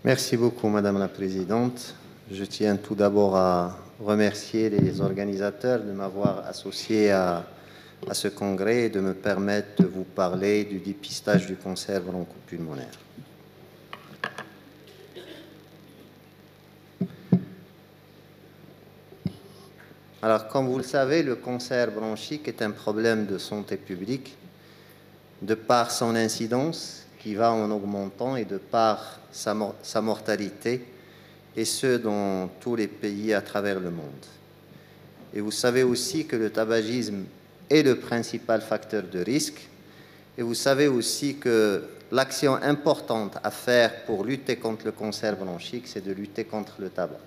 Merci beaucoup, Madame la Présidente. Je tiens tout d'abord à remercier les organisateurs de m'avoir associé à ce congrès et de me permettre de vous parler du dépistage du cancer bronchopulmonaire. Alors, comme vous le savez, le cancer bronchique est un problème de santé publique de par son incidence qui va en augmentant et de par sa mortalité, et ce, dans tous les pays à travers le monde. Et vous savez aussi que le tabagisme est le principal facteur de risque, et vous savez aussi que l'action importante à faire pour lutter contre le cancer bronchique, c'est de lutter contre le tabac.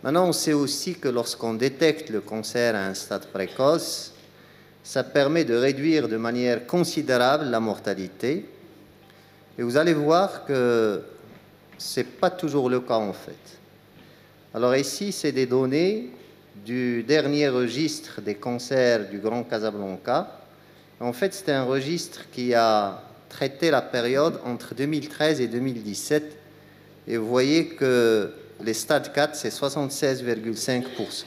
Maintenant, on sait aussi que lorsqu'on détecte le cancer à un stade précoce, ça permet de réduire de manière considérable la mortalité. Et vous allez voir que ce n'est pas toujours le cas en fait. Alors ici, c'est des données du dernier registre des cancers du Grand Casablanca. En fait, c'est un registre qui a traité la période entre 2013 et 2017. Et vous voyez que les stades 4, c'est 76,5%.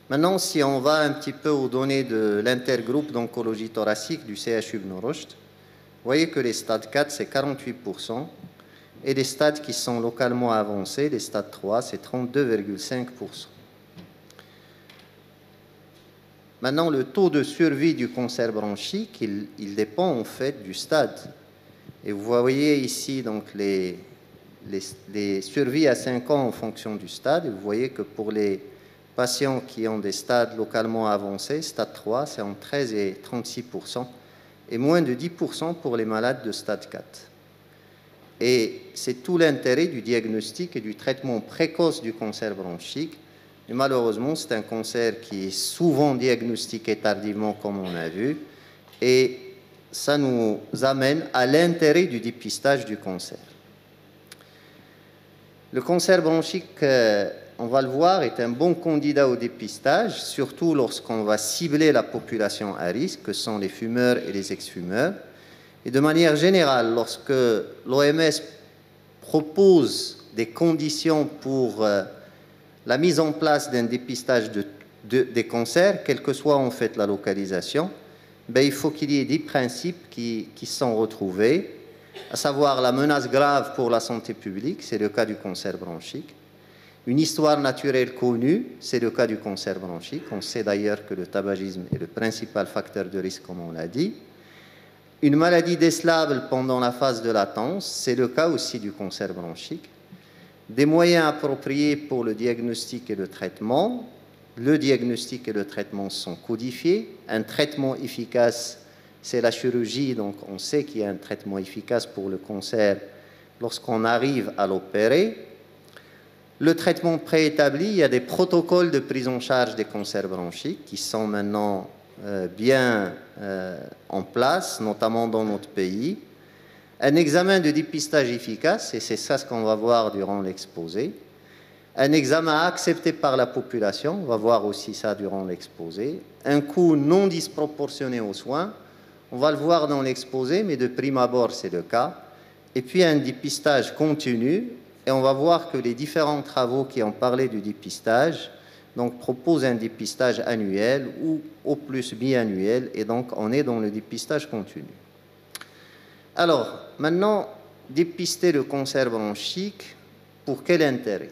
Maintenant, si on va un petit peu aux données de l'intergroupe d'oncologie thoracique du CHU Ibn Rushd, vous voyez que les stades 4, c'est 48%, et les stades qui sont localement avancés, les stades 3, c'est 32,5%. Maintenant, le taux de survie du cancer bronchique, il dépend en fait du stade. Et vous voyez ici donc les survies à 5 ans en fonction du stade. Et vous voyez que pour les patients qui ont des stades localement avancés, stade 3, c'est entre 13 et 36%, et moins de 10% pour les malades de stade 4. Et c'est tout l'intérêt du diagnostic et du traitement précoce du cancer bronchique. Et malheureusement, c'est un cancer qui est souvent diagnostiqué tardivement, comme on a vu, et ça nous amène à l'intérêt du dépistage du cancer. Le cancer bronchique, on va le voir, est un bon candidat au dépistage, surtout lorsqu'on va cibler la population à risque, que sont les fumeurs et les ex-fumeurs. Et de manière générale, lorsque l'OMS propose des conditions pour la mise en place d'un dépistage des cancers, quelle que soit en fait la localisation, il faut qu'il y ait des principes qui sont retrouvés, à savoir la menace grave pour la santé publique, c'est le cas du cancer bronchique. Une histoire naturelle connue, c'est le cas du cancer bronchique. On sait d'ailleurs que le tabagisme est le principal facteur de risque, comme on l'a dit. Une maladie décelable pendant la phase de latence, c'est le cas aussi du cancer bronchique. Des moyens appropriés pour le diagnostic et le traitement. Le diagnostic et le traitement sont codifiés. Un traitement efficace, c'est la chirurgie, donc on sait qu'il y a un traitement efficace pour le cancer lorsqu'on arrive à l'opérer. Le traitement préétabli, il y a des protocoles de prise en charge des cancers bronchiques qui sont maintenant bien en place, notamment dans notre pays. Un examen de dépistage efficace, et c'est ça ce qu'on va voir durant l'exposé. Un examen accepté par la population, on va voir aussi ça durant l'exposé. Un coût non disproportionné aux soins, on va le voir dans l'exposé, mais de prime abord, c'est le cas. Et puis un dépistage continu, et on va voir que les différents travaux qui ont parlé du dépistage donc, proposent un dépistage annuel ou au plus biannuel, et donc on est dans le dépistage continu. Alors, maintenant, dépister le cancer bronchique, pour quel intérêt?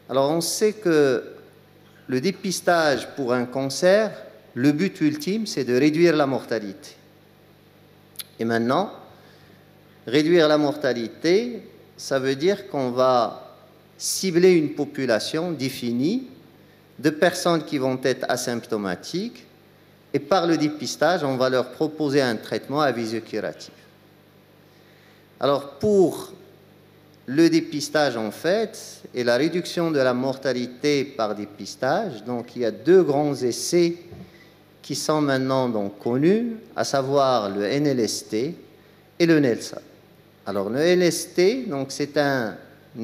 Alors, on sait que le dépistage pour un cancer, le but ultime, c'est de réduire la mortalité. Et maintenant, réduire la mortalité, ça veut dire qu'on va cibler une population définie de personnes qui vont être asymptomatiques, et par le dépistage, on va leur proposer un traitement à visée curative. Alors, pour le dépistage, en fait, et la réduction de la mortalité par dépistage, donc il y a deux grands essais qui sont maintenant donc connus, à savoir le NLST et le NELSA. Alors, le NLST, donc c'est un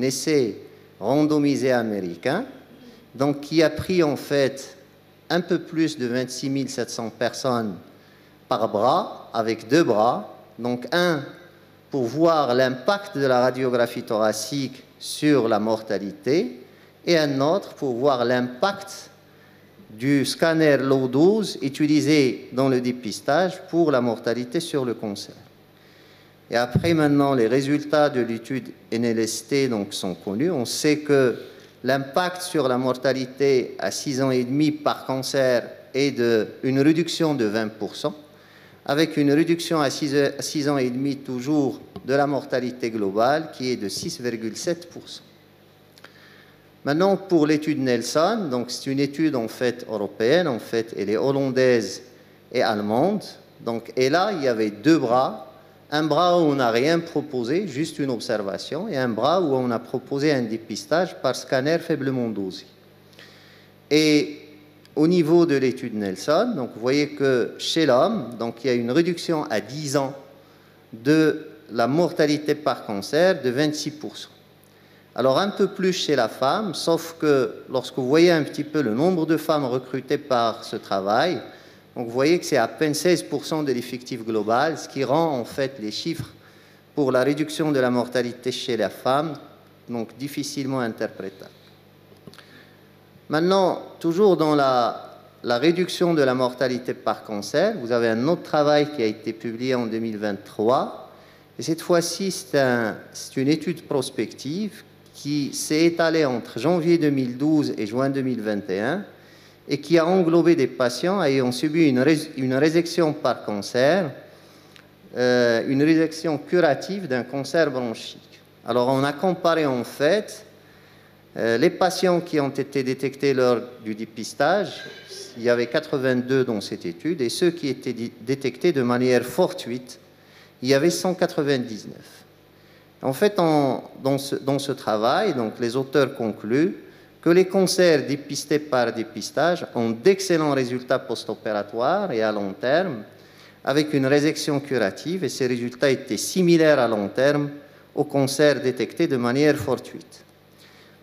essai randomisé américain, donc qui a pris en fait un peu plus de 26 700 personnes par bras, avec 2 bras, donc un pour voir l'impact de la radiographie thoracique sur la mortalité, et un autre pour voir l'impact du scanner low dose utilisé dans le dépistage pour la mortalité sur le cancer. Et après, maintenant, les résultats de l'étude NLST donc, sont connus. On sait que l'impact sur la mortalité à 6 ans et demi par cancer est une réduction de 20%, avec une réduction à 6 ans et demi toujours de la mortalité globale qui est de 6,7%. Maintenant, pour l'étude Nelson, donc c'est une étude en fait européenne, en fait, elle est hollandaise et allemande. Donc, et là, il y avait deux bras. Un bras où on n'a rien proposé, juste une observation, et un bras où on a proposé un dépistage par scanner faiblement dosé. Et au niveau de l'étude Nelson, donc vous voyez que chez l'homme, donc il y a une réduction à 10 ans de la mortalité par cancer de 26%. Alors un peu plus chez la femme, sauf que lorsque vous voyez un petit peu le nombre de femmes recrutées par ce travail, donc vous voyez que c'est à peine 16% de l'effectif global, ce qui rend en fait les chiffres pour la réduction de la mortalité chez la femme donc difficilement interprétables. Maintenant, toujours dans la réduction de la mortalité par cancer, vous avez un autre travail qui a été publié en 2023, et cette fois-ci c'est une étude prospective qui s'est étalée entre janvier 2012 et juin 2021, et qui a englobé des patients ayant subi une résection par cancer, une résection curative d'un cancer bronchique. Alors, on a comparé en fait les patients qui ont été détectés lors du dépistage, il y avait 82 dans cette étude, et ceux qui étaient détectés de manière fortuite, il y avait 199. En fait, dans ce travail, donc, les auteurs concluent que les cancers dépistés par dépistage ont d'excellents résultats post-opératoires et à long terme, avec une résection curative, et ces résultats étaient similaires à long terme aux cancers détectés de manière fortuite.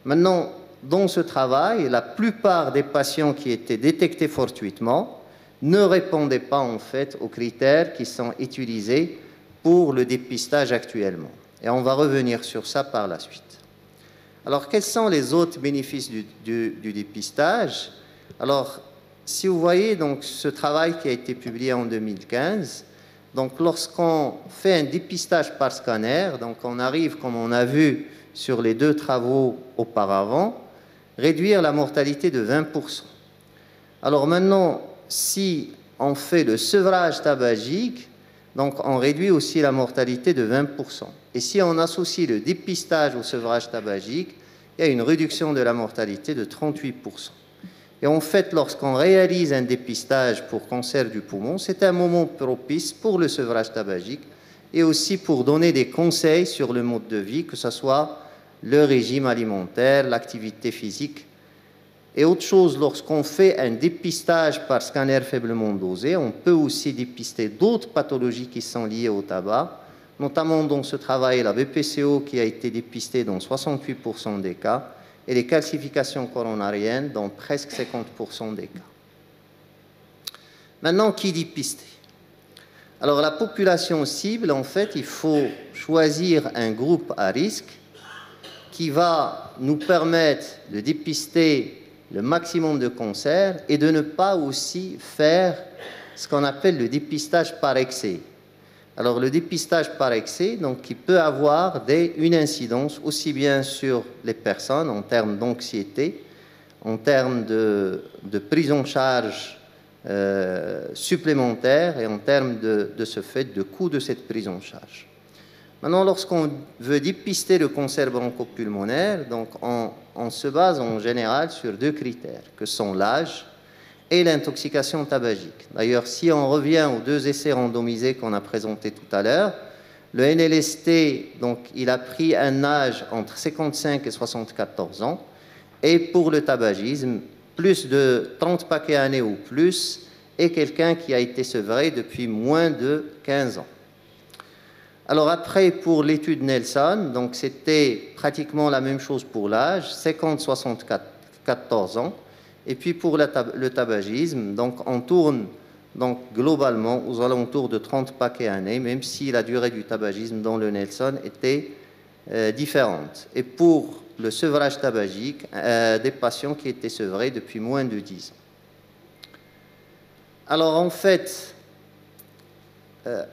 Maintenant, dans ce travail, la plupart des patients qui étaient détectés fortuitement ne répondaient pas en fait aux critères qui sont utilisés pour le dépistage actuellement. Et on va revenir sur ça par la suite. Alors, quels sont les autres bénéfices du dépistage? Alors, si vous voyez donc, ce travail qui a été publié en 2015, donc lorsqu'on fait un dépistage par scanner, donc on arrive, comme on a vu sur les deux travaux auparavant, réduire la mortalité de 20%. Alors maintenant, si on fait le sevrage tabagique, donc on réduit aussi la mortalité de 20%. Et si on associe le dépistage au sevrage tabagique, il y a une réduction de la mortalité de 38%. Et en fait, lorsqu'on réalise un dépistage pour cancer du poumon, c'est un moment propice pour le sevrage tabagique et aussi pour donner des conseils sur le mode de vie, que ce soit le régime alimentaire, l'activité physique. Et autre chose, lorsqu'on fait un dépistage par scanner faiblement dosé, on peut aussi dépister d'autres pathologies qui sont liées au tabac, notamment dans ce travail, la BPCO qui a été dépistée dans 68% des cas, et les calcifications coronariennes dans presque 50% des cas. Maintenant, qui dépister? Alors, la population cible, en fait, il faut choisir un groupe à risque qui va nous permettre de dépister le maximum de cancers et de ne pas aussi faire ce qu'on appelle le dépistage par excès. Alors, le dépistage par excès, donc, qui peut avoir une incidence aussi bien sur les personnes en termes d'anxiété, en termes de prise en charge supplémentaire et en termes de ce fait de coût de cette prise en charge. Maintenant, lorsqu'on veut dépister le cancer bronchopulmonaire, donc on se base en général sur deux critères, que sont l'âge et l'intoxication tabagique. D'ailleurs, si on revient aux deux essais randomisés qu'on a présentés tout à l'heure, le NLST, donc, il a pris un âge entre 55 et 74 ans, et pour le tabagisme, plus de 30 paquets années ou plus, et quelqu'un qui a été sevré depuis moins de 15 ans. Alors après, pour l'étude Nelson, donc c'était pratiquement la même chose pour l'âge, 50-74 ans. Et puis pour le tabagisme, donc on tourne Donc, globalement, aux alentours de 30 paquets année, même si la durée du tabagisme dans le Nelson était différente. Et pour le sevrage tabagique, des patients qui étaient sevrés depuis moins de 10 ans. Alors, en fait,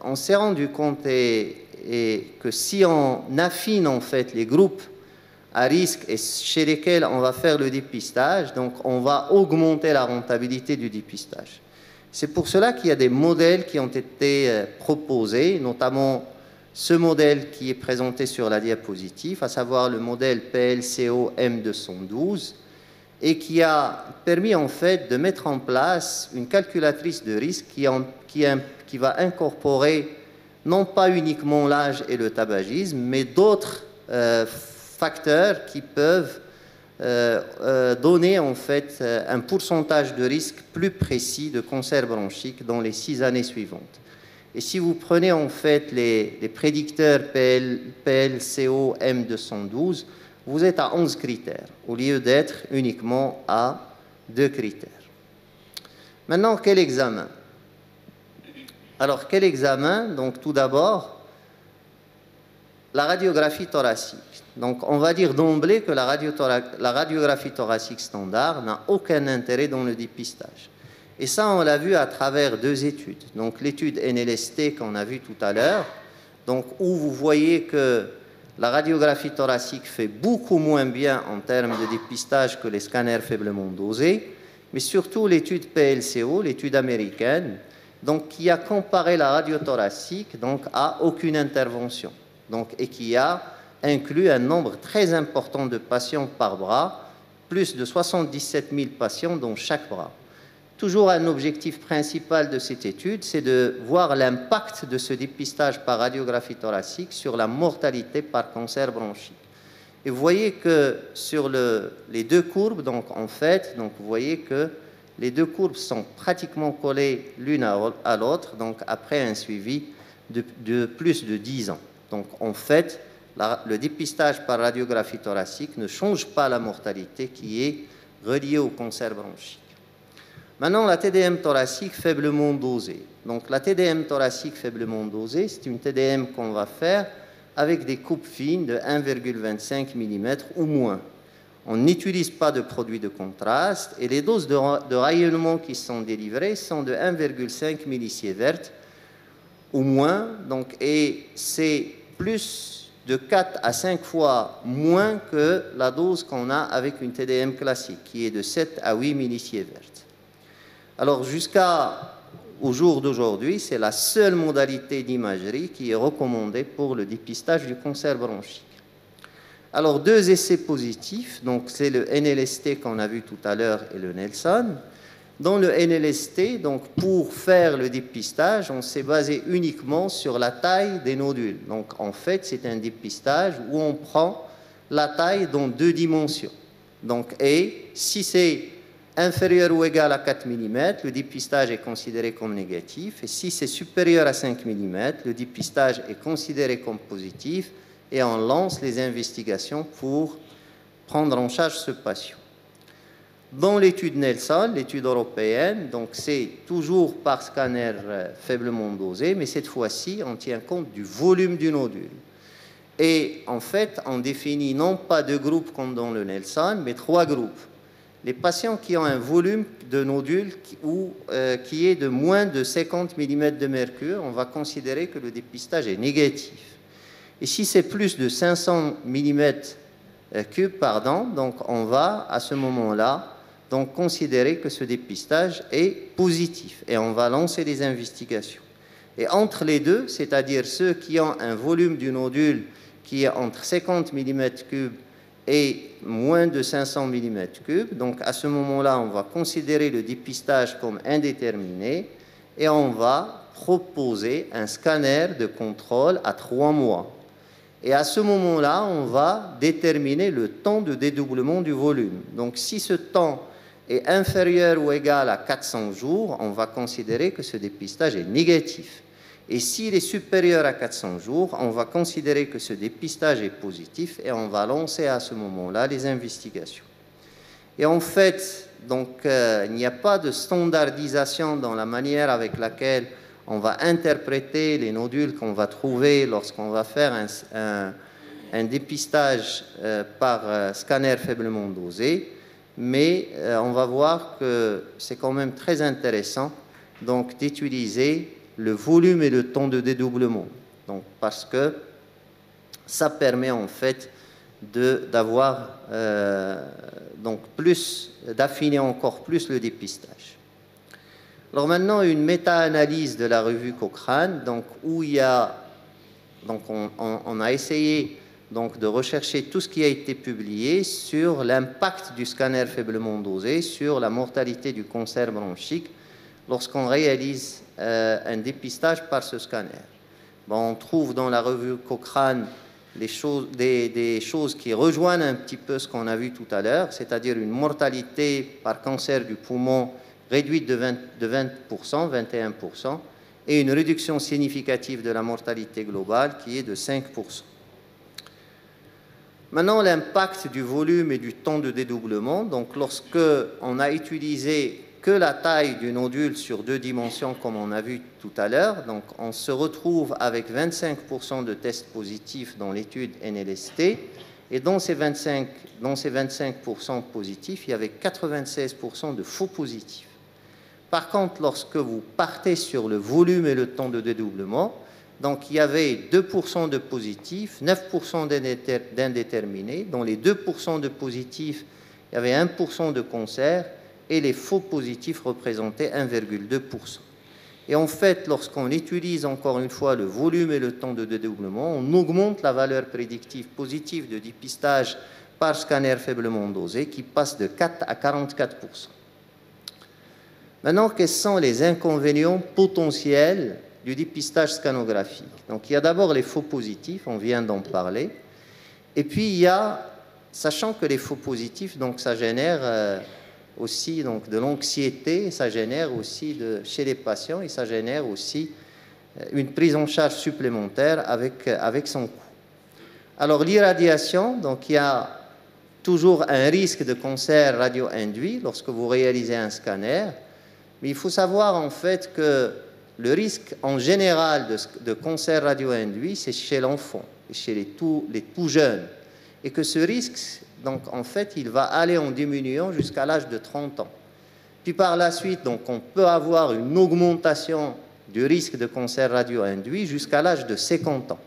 on s'est rendu compte que si on affine en fait les groupes à risque et chez lesquels on va faire le dépistage, donc on va augmenter la rentabilité du dépistage. C'est pour cela qu'il y a des modèles qui ont été proposés, notamment ce modèle qui est présenté sur la diapositive, à savoir le modèle PLCO M212, et qui a permis en fait de mettre en place une calculatrice de risque qui va incorporer non pas uniquement l'âge et le tabagisme, mais d'autres facteurs qui peuvent donner en fait un pourcentage de risque plus précis de cancer bronchique dans les 6 années suivantes. Et si vous prenez en fait les prédicteurs PLCO M212, vous êtes à 11 critères, au lieu d'être uniquement à 2 critères. Maintenant, quel examen? Alors, quel examen? Donc, tout d'abord, la radiographie thoracique. Donc, on va dire d'emblée que la radiographie thoracique standard n'a aucun intérêt dans le dépistage. Et ça, on l'a vu à travers 2 études. Donc, l'étude NLST qu'on a vue tout à l'heure, donc, où vous voyez que la radiographie thoracique fait beaucoup moins bien en termes de dépistage que les scanners faiblement dosés, mais surtout l'étude PLCO, l'étude américaine, donc, qui a comparé la radio thoracique donc, à aucune intervention, donc, et qui a inclut un nombre très important de patients par bras, plus de 77 000 patients dans chaque bras. Toujours un objectif principal de cette étude, c'est de voir l'impact de ce dépistage par radiographie thoracique sur la mortalité par cancer bronchique. Et vous voyez que sur les 2 courbes, donc en fait, donc vous voyez que les 2 courbes sont pratiquement collées l'une à l'autre, donc après un suivi de plus de 10 ans. Donc en fait, le dépistage par radiographie thoracique ne change pas la mortalité qui est reliée au cancer bronchique. Maintenant, la TDM thoracique faiblement dosée. Donc, la TDM thoracique faiblement dosée, c'est une TDM qu'on va faire avec des coupes fines de 1,25 mm ou moins. On n'utilise pas de produits de contraste et les doses de rayonnement qui sont délivrées sont de 1,5 millisievert ou moins. Donc, et c'est plus de 4 à 5 fois moins que la dose qu'on a avec une TDM classique, qui est de 7 à 8 millisievert. Alors, jusqu'au jour d'aujourd'hui, c'est la seule modalité d'imagerie qui est recommandée pour le dépistage du cancer bronchique. Alors, 2 essais positifs, donc c'est le NLST qu'on a vu tout à l'heure et le Nelson. Dans le NLST, donc pour faire le dépistage, on s'est basé uniquement sur la taille des nodules. Donc, en fait, c'est un dépistage où on prend la taille dans 2 dimensions. Donc, et si c'est inférieur ou égal à 4 mm, le dépistage est considéré comme négatif. Et si c'est supérieur à 5 mm, le dépistage est considéré comme positif et on lance les investigations pour prendre en charge ce patient. Dans l'étude Nelson, l'étude européenne, donc c'est toujours par scanner faiblement dosé, mais cette fois-ci, on tient compte du volume du nodule. Et en fait, on définit non pas 2 groupes comme dans le Nelson, mais 3 groupes. Les patients qui ont un volume de nodule qui est de moins de 50 mm de mercure, on va considérer que le dépistage est négatif. Et si c'est plus de 500 mm3, donc on va à ce moment-là donc considérer que ce dépistage est positif et on va lancer des investigations. Et entre les deux, c'est-à-dire ceux qui ont un volume du nodule qui est entre 50 mm3 et moins de 500 mm3, donc à ce moment-là, on va considérer le dépistage comme indéterminé et on va proposer un scanner de contrôle à 3 mois. Et à ce moment-là, on va déterminer le temps de dédoublement du volume. Donc si ce temps est inférieur ou égal à 400 jours, on va considérer que ce dépistage est négatif. Et s'il est supérieur à 400 jours, on va considérer que ce dépistage est positif et on va lancer à ce moment-là les investigations. Et en fait, donc, il n'y a pas de standardisation dans la manière avec laquelle on va interpréter les nodules qu'on va trouver lorsqu'on va faire un dépistage par scanner faiblement dosé, mais on va voir que c'est quand même très intéressant donc d'utiliser le volume et le temps de dédoublement, donc parce que ça permet en fait d'avoir donc plus, d'affiner encore plus le dépistage. Alors maintenant, une méta-analyse de la revue Cochrane, donc où il y a, donc on a essayé donc de rechercher tout ce qui a été publié sur l'impact du scanner faiblement dosé sur la mortalité du cancer bronchique lorsqu'on réalise un dépistage par ce scanner. Bon, on trouve dans la revue Cochrane des choses qui rejoignent un petit peu ce qu'on a vu tout à l'heure, c'est-à-dire une mortalité par cancer du poumon réduite de 20%, 21%, et une réduction significative de la mortalité globale qui est de 5%. Maintenant, l'impact du volume et du temps de dédoublement. Donc, lorsque on a utilisé que la taille du nodule sur 2 dimensions, comme on a vu tout à l'heure, donc on se retrouve avec 25% de tests positifs dans l'étude NLST, et dans ces 25% positifs, il y avait 96% de faux positifs. Par contre, lorsque vous partez sur le volume et le temps de dédoublement, donc il y avait 2% de positifs, 9% d'indéterminés. Dans les 2% de positifs, il y avait 1% de cancer et les faux positifs représentaient 1,2%. Et en fait, lorsqu'on utilise encore une fois le volume et le temps de dédoublement, on augmente la valeur prédictive positive de dépistage par scanner faiblement dosé qui passe de 4 à 44%. Maintenant, quels sont les inconvénients potentiels du dépistage scanographique? Donc, il y a d'abord les faux positifs, on vient d'en parler. Et puis, il y a, sachant que les faux positifs, donc, ça génère aussi donc, de l'anxiété, ça génère aussi chez les patients, et ça génère aussi une prise en charge supplémentaire avec son coût. Alors, l'irradiation, donc, il y a toujours un risque de cancer radio-induit lorsque vous réalisez un scanner. Mais il faut savoir en fait que le risque en général de cancer radio-induit, c'est chez l'enfant, chez les tout jeunes. Et que ce risque, donc en fait, il va aller en diminuant jusqu'à l'âge de 30 ans. Puis par la suite, donc, on peut avoir une augmentation du risque de cancer radio-induit jusqu'à l'âge de 50 ans.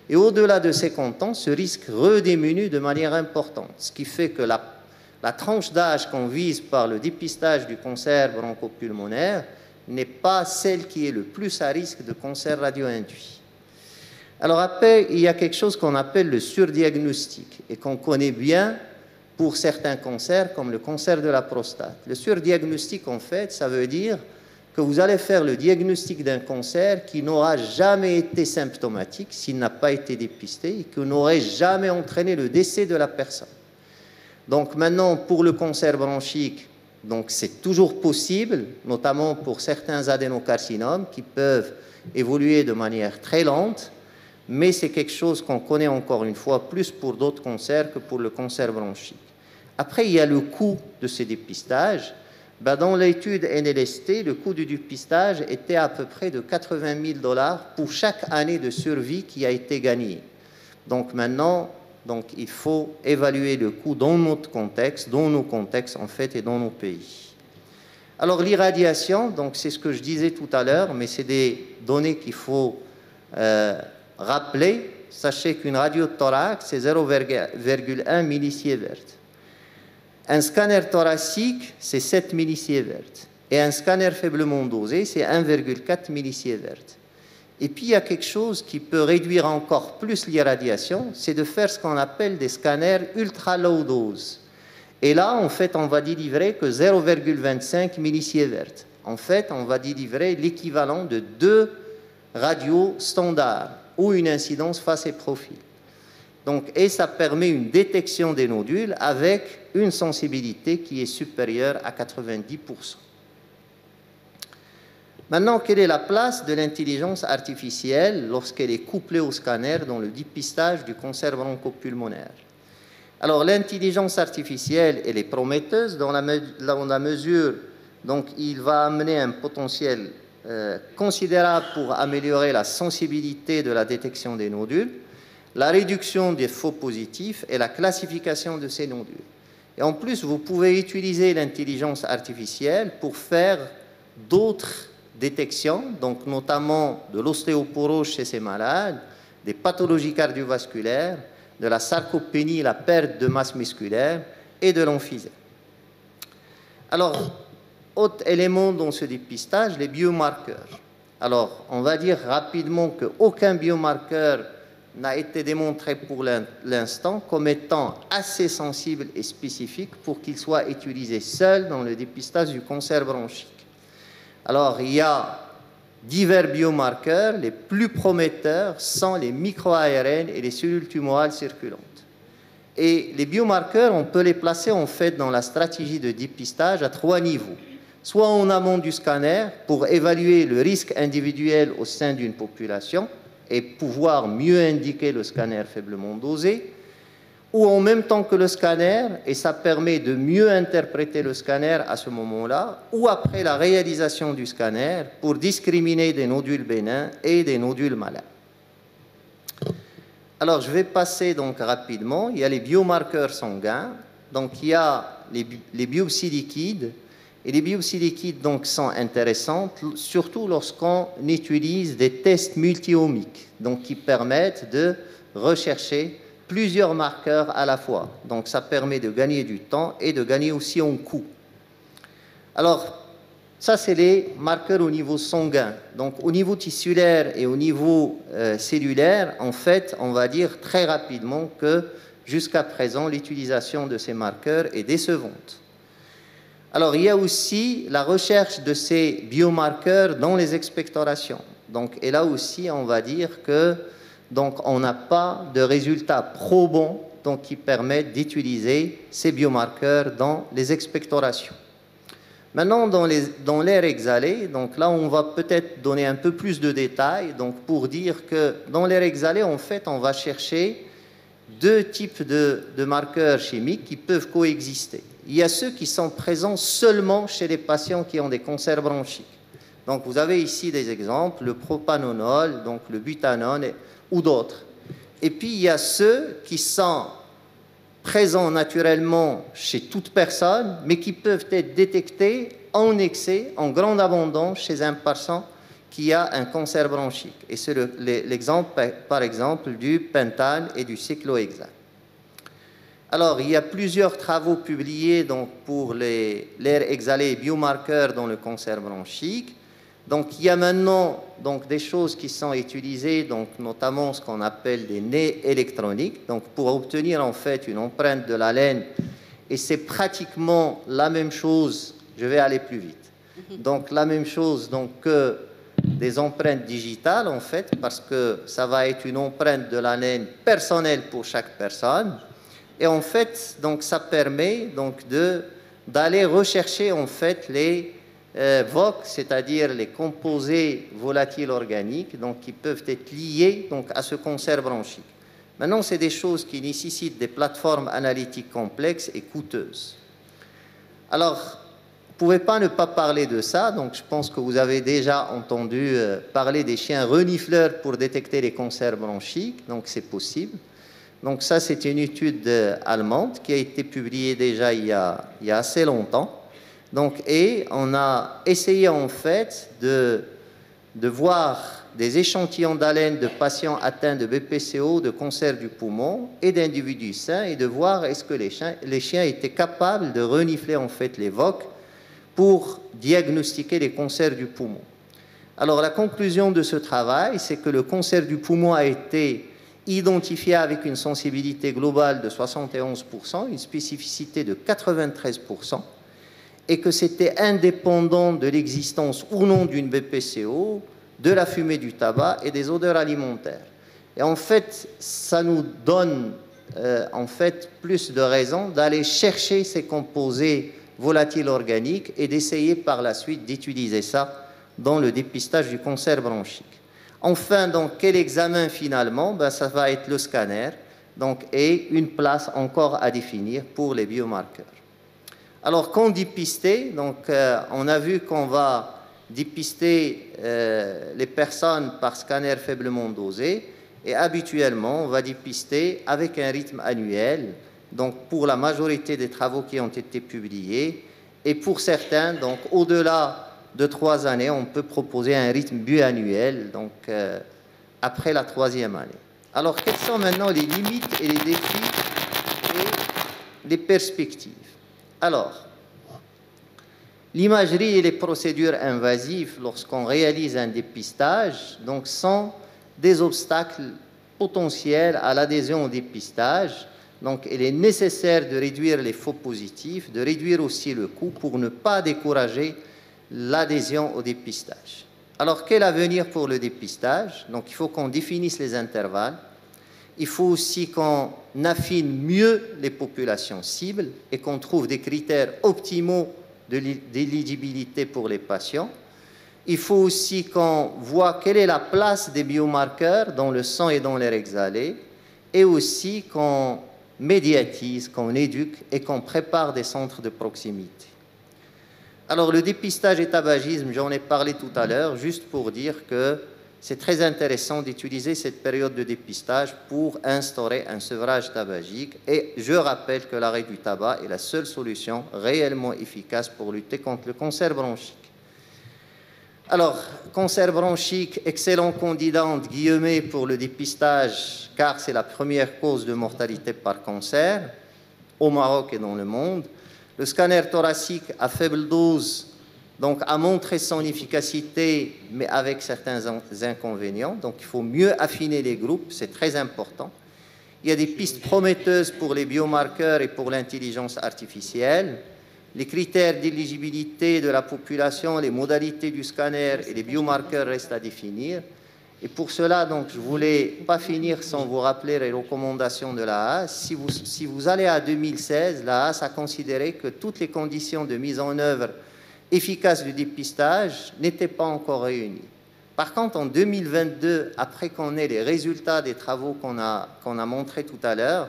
Et au-delà de 50 ans, ce risque rediminue de manière importante, ce qui fait que la tranche d'âge qu'on vise par le dépistage du cancer bronchopulmonaire n'est pas celle qui est le plus à risque de cancer radio-induit. Alors après, il y a quelque chose qu'on appelle le surdiagnostic et qu'on connaît bien pour certains cancers, comme le cancer de la prostate. Le surdiagnostic, en fait, ça veut dire que vous allez faire le diagnostic d'un cancer qui n'aura jamais été symptomatique s'il n'a pas été dépisté et qui n'aurait jamais entraîné le décès de la personne. Donc maintenant, pour le cancer bronchique, donc c'est toujours possible, notamment pour certains adénocarcinomes qui peuvent évoluer de manière très lente, mais c'est quelque chose qu'on connaît encore une fois plus pour d'autres cancers que pour le cancer bronchique. Après, il y a le coût de ces dépistages. Dans l'étude NLST, le coût du dépistage était à peu près de 80 000 $ pour chaque année de survie qui a été gagnée. Donc maintenant, donc, il faut évaluer le coût dans notre contexte, dans nos contextes en fait et dans nos pays. Alors l'irradiation, donc c'est ce que je disais tout à l'heure, mais c'est des données qu'il faut rappeler. Sachez qu'une radio de thorax, c'est 0,1 millisievert. Un scanner thoracique, c'est 7 millisievert. Et un scanner faiblement dosé, c'est 1,4 millisievert. Et puis, il y a quelque chose qui peut réduire encore plus l'irradiation, c'est de faire ce qu'on appelle des scanners ultra low dose. Et là, en fait, on va délivrer que 0,25 millisievert. En fait, on va délivrer l'équivalent de 2 radios standards ou une incidence face et profil. Donc, et ça permet une détection des nodules avec une sensibilité qui est supérieure à 90%. Maintenant, quelle est la place de l'intelligence artificielle lorsqu'elle est couplée au scanner dans le dépistage du cancer bronchopulmonaire? Alors l'intelligence artificielle, elle est prometteuse dans la mesure, donc il va amener un potentiel considérable pour améliorer la sensibilité de la détection des nodules, la réduction des faux positifs et la classification de ces nodules. Et en plus, vous pouvez utiliser l'intelligence artificielle pour faire d'autres détections, donc notamment de l'ostéoporose chez ces malades, des pathologies cardiovasculaires, de la sarcopénie, la perte de masse musculaire et de l'emphysème. Alors, autre élément dans ce dépistage, les biomarqueurs. Alors, on va dire rapidement qu'aucun biomarqueur n'a été démontré pour l'instant comme étant assez sensible et spécifique pour qu'il soit utilisé seul dans le dépistage du cancer bronchique. Alors, il y a divers biomarqueurs. Les plus prometteurs sont les micro-ARN et les cellules tumorales circulantes. Et les biomarqueurs, on peut les placer en fait dans la stratégie de dépistage à 3 niveaux. Soit en amont du scanner pour évaluer le risque individuel au sein d'une population et pouvoir mieux indiquer le scanner faiblement dosé, ou en même temps que le scanner, et ça permet de mieux interpréter le scanner à ce moment-là, ou après la réalisation du scanner pour discriminer des nodules bénins et des nodules malades. Alors, je vais passer donc rapidement. Il y a les biomarqueurs sanguins, donc il y a les biopsies liquides, et les biopsies liquides donc, sont intéressantes, surtout lorsqu'on utilise des tests multi-omiques, donc qui permettent de rechercher plusieurs marqueurs à la fois. Donc ça permet de gagner du temps et de gagner aussi en coût. Alors, ça c'est les marqueurs au niveau sanguin. Donc au niveau tissulaire et au niveau cellulaire, en fait, on va dire très rapidement que jusqu'à présent, l'utilisation de ces marqueurs est décevante. Alors, il y a aussi la recherche de ces biomarqueurs dans les expectorations. Donc, et là aussi, on va dire que donc, on n'a pas de résultats probants donc, qui permettent d'utiliser ces biomarqueurs dans les expectorations. Maintenant, dans l'air exhalé, donc là, on va peut-être donner un peu plus de détails donc, pour dire que dans l'air exhalé, en fait, on va chercher 2 types de marqueurs chimiques qui peuvent coexister. Il y a ceux qui sont présents seulement chez les patients qui ont des cancers bronchiques. Donc, vous avez ici des exemples, le propanolol, donc le butanol ou d'autres. Et puis, il y a ceux qui sont présents naturellement chez toute personne, mais qui peuvent être détectés en excès, en grande abondance chez un patient qui a un cancer bronchique. Et c'est l'exemple, par exemple, du pentane et du cyclohexane. Alors, il y a plusieurs travaux publiés donc, pour l'air exhalé et biomarqueurs dans le cancer bronchique. Donc, il y a maintenant donc, des choses qui sont utilisées, donc, notamment ce qu'on appelle des nez électroniques, donc, pour obtenir en fait une empreinte de la laine. Et c'est pratiquement la même chose, je vais aller plus vite. Donc, la même chose donc, que des empreintes digitales, en fait, parce que ça va être une empreinte de la laine personnelle pour chaque personne. Et en fait, donc, ça permet donc, d'aller rechercher en fait, les VOC, c'est-à-dire les composés volatiles organiques, donc, qui peuvent être liés donc, à ce cancer bronchique. Maintenant, c'est des choses qui nécessitent des plateformes analytiques complexes et coûteuses. Alors, vous ne pouvez pas ne pas parler de ça, donc je pense que vous avez déjà entendu parler des chiens renifleurs pour détecter les cancers bronchiques, donc c'est possible. Donc ça, c'est une étude allemande qui a été publiée déjà il y a assez longtemps. Donc, et on a essayé en fait de voir des échantillons d'haleine de patients atteints de BPCO, de cancer du poumon et d'individus sains et de voir est-ce que les chiens étaient capables de renifler en fait les VOC pour diagnostiquer les cancers du poumon. Alors la conclusion de ce travail, c'est que le cancer du poumon a été identifié avec une sensibilité globale de 71%, une spécificité de 93%, et que c'était indépendant de l'existence ou non d'une BPCO, de la fumée du tabac et des odeurs alimentaires. Et en fait, ça nous donne en fait plus de raisons d'aller chercher ces composés volatiles organiques et d'essayer par la suite d'utiliser ça dans le dépistage du cancer bronchique. Enfin, donc, quel examen finalement? Ça va être le scanner. donc, et une place encore à définir pour les biomarqueurs. Alors, quand dépister, donc, on a vu qu'on va dépister les personnes par scanner faiblement dosé, et habituellement, on va dépister avec un rythme annuel, donc pour la majorité des travaux qui ont été publiés, et pour certains, donc au-delà de 3 années, on peut proposer un rythme biannuel, donc après la 3e année. Alors, quelles sont maintenant les limites et les défis et les perspectives? Alors, l'imagerie et les procédures invasives, lorsqu'on réalise un dépistage, donc, sont des obstacles potentiels à l'adhésion au dépistage. Donc, il est nécessaire de réduire les faux positifs, de réduire aussi le coût pour ne pas décourager l'adhésion au dépistage. Alors, quel avenir pour le dépistage? Donc, il faut qu'on définisse les intervalles. Il faut aussi qu'on affine mieux les populations cibles et qu'on trouve des critères optimaux d'éligibilité pour les patients. Il faut aussi qu'on voit quelle est la place des biomarqueurs dans le sang et dans l'air exhalé, et aussi qu'on médiatise, qu'on éduque et qu'on prépare des centres de proximité. Alors, le dépistage et tabagisme, j'en ai parlé tout à l'heure, juste pour dire que c'est très intéressant d'utiliser cette période de dépistage pour instaurer un sevrage tabagique. Et je rappelle que l'arrêt du tabac est la seule solution réellement efficace pour lutter contre le cancer bronchique. Alors, cancer bronchique, excellent candidat entre guillemets pour le dépistage, car c'est la première cause de mortalité par cancer au Maroc et dans le monde. Le scanner thoracique à faible dose donc, a montré son efficacité, mais avec certains inconvénients. Donc, il faut mieux affiner les groupes, c'est très important. Il y a des pistes prometteuses pour les biomarqueurs et pour l'intelligence artificielle. Les critères d'éligibilité de la population, les modalités du scanner et les biomarqueurs restent à définir. Et pour cela, donc, je ne voulais pas finir sans vous rappeler les recommandations de la HAS. Si vous allez à 2016, la HAS a considéré que toutes les conditions de mise en œuvre efficace du dépistage n'étaient pas encore réunies. Par contre, en 2022, après qu'on ait les résultats des travaux qu'on a montrés tout à l'heure,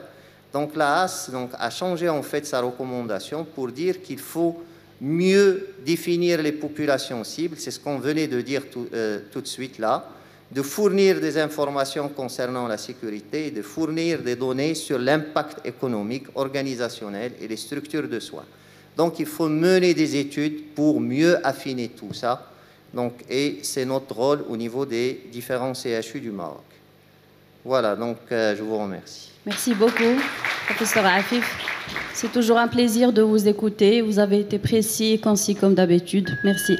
donc la HAS a changé en fait sa recommandation pour dire qu'il faut mieux définir les populations cibles, c'est ce qu'on venait de dire tout de suite là, de fournir des informations concernant la sécurité et de fournir des données sur l'impact économique, organisationnel et les structures de soins. Donc, il faut mener des études pour mieux affiner tout ça. Donc, et c'est notre rôle au niveau des différents CHU du Maroc. Voilà, donc je vous remercie. Merci beaucoup, professeur Afif. C'est toujours un plaisir de vous écouter. Vous avez été précis et concis comme d'habitude. Merci.